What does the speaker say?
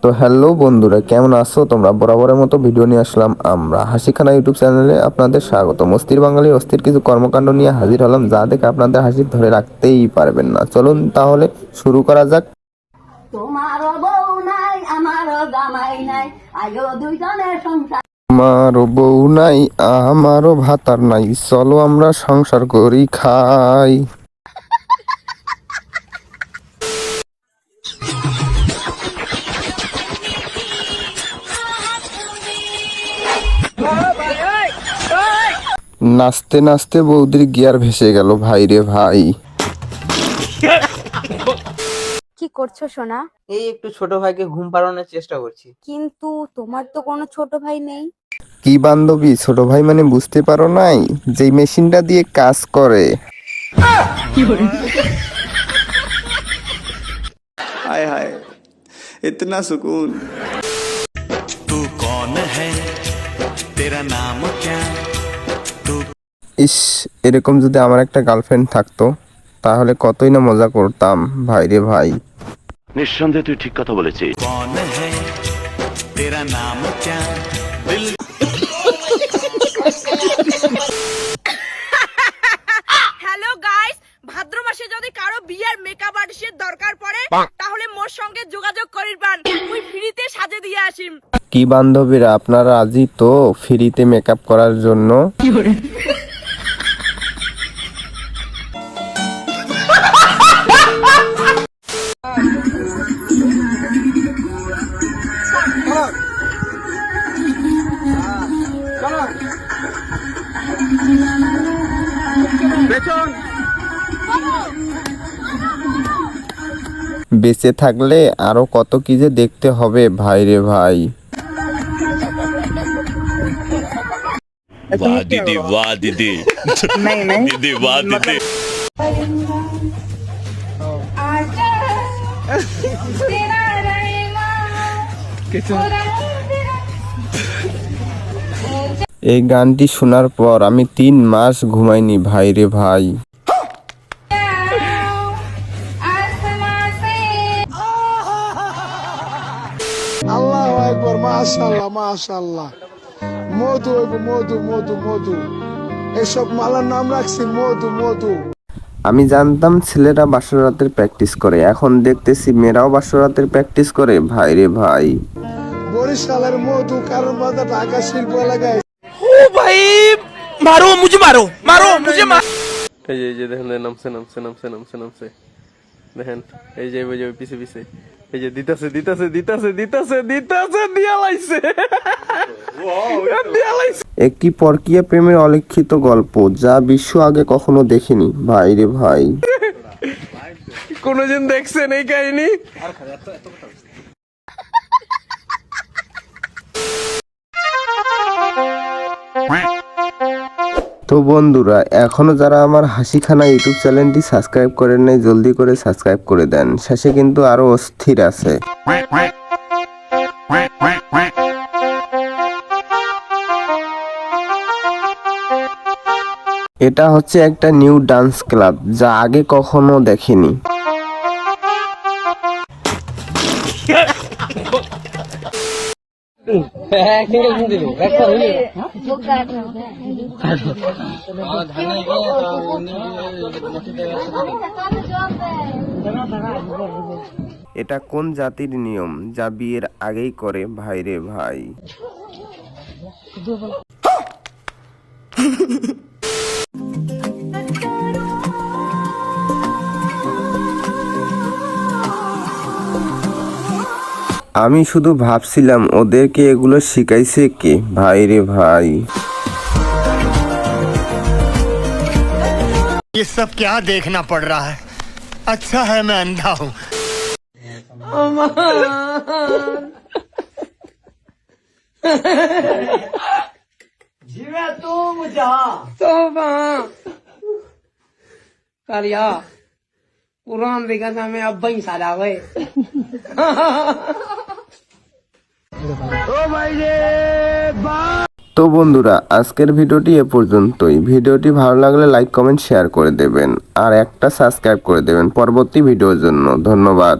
তো হ্যালো বন্ধুরা, কেমন আছো তোমরা? বরাবরের মতো ভিডিও নিয়ে আসলাম আমরা হাসিখানা ইউটিউব চ্যানেলে। আপনাদের স্বাগত। অস্থির বাঙালি অস্থির কিছু কর্মকাণ্ড নিয়ে হাজির হলাম, যা দেখে আপনাদের হাসি ধরে রাখতেই পারবেন না। চলুন তাহলে শুরু করা যাক। তোমারও বউ নাই আমারও জামাই নাই, আয়ো দুইজনের সংসার। আমারও বউ নাই আমারও ভাতার নাই, চলো আমরা সংসার করি খাই। নাচতে নাচতে বৌদির গিয়ার ভেসে গেল ভাই রে ভাই। কি করছো সোনা? এই একটু ছোট ভাইকে ঘুম পাড়ানোর চেষ্টা করছি। কিন্তু তোমার তো কোনো ছোট ভাই নেই। কি বান্ধবী, ছোট ভাই মানে বুঝতে পারো নাই? যেই মেশিনটা দিয়ে কাজ করে। हाय हाय इतना सुकून। तू कौन है तेरा नाम क्या तू ইস, এরকম যদি আমার একটা গার্লফ্রেন্ড থাকতো তাহলে কতই না মজা করতাম ভাই রে ভাই। নিঃসন্দেহে তুই ঠিক কথা বলেছিস। कौन है तेरा नाम क्या दिल হ্যালো গাইস, ভাদ্র মাসে যদি কারো বিয়ের মেকআপ আর্টিস্টের দরকার পড়ে তাহলে মোর সঙ্গে যোগাযোগ করিবেন, মুই ফ্রিতে সাজে দিয়ে আসিম। কি বান্ধবীরা, আপনারা রাজি তো ফ্রিতে মেকআপ করার জন্য? বেঁচে থাকলে আরো কত কি যে দেখতে হবে ভাই রে ভাই। वाह दीदी वाह दीदी दीदी वाह दीदी। এই গানটি শোনার পর আমি 3 মাস ঘুমাইনি ভাই রে ভাই। আল্লাহু আকবার, মাশাআল্লাহ মাশাআল্লাহ। মধু হইব, মধু মধু মধু, এসব মালার নাম রাখছি মধু মধু। আমি জানতাম ছেলেরা বাসরাতের প্র্যাকটিস করে, এখন দেখতেছি মেয়েরাও বাসরাতের প্র্যাকটিস করে ভাই রে ভাই। বরিশালের মধু কারণ বাধা ঢাকা শিল্প এলাকায়। ও ভাই মারো মুঝে, মারো মারো মুঝে মারো। এই যে দেখেন, নামছে নামছে নামছে নামছে নামছে, দেখেন এই যে পিছে পিছে, এই যে দিতাছে দিতাছে দিতাছে দিতাছে দিতাছে, দিয়া লাইছে দিয়া লাইছে। একটি পরকীয়া প্রেমের অলিখিত গল্প, যা বিশ্ব আগে কখনো দেখেনি ভাই রে ভাই। কোনদিন দেখছেন এই কাহিনী? তো বন্ধুরা, এখনো যারা আমার হাসিখানা ইউটিউব চ্যানেলটি সাবস্ক্রাইব করেন নাই, জলদি করে সাবস্ক্রাইব করে দেন। শেষে কিন্তু আরো অস্থির আছে। এটা হচ্ছে একটা নিউ ডান্স ক্লাব, যা আগে কখনো দেখিনি। এটা কোন জাতির নিয়ম যা বিয়ের আগেই করে ভাই রে ভাই। আমি শুধু ভাবছিলাম ওদেরকে এগুলো শিখাইছে কে ভাই রে ভাই। ये सब क्या देखना पड़ रहा है? अच्छा है मैं अंधा हूँ। जीवे तू मुझा तोबा कालिया कुरान देखा था मैं अब ही साला हुए। তো বন্ধুরা, আজকের ভিডিওটি এ পর্যন্তই। ভিডিওটি ভালো লাগলে লাইক কমেন্ট শেয়ার করে দেবেন আর একটা সাবস্ক্রাইব করে দেবেন পরবর্তী ভিডিওর জন্য। ধন্যবাদ।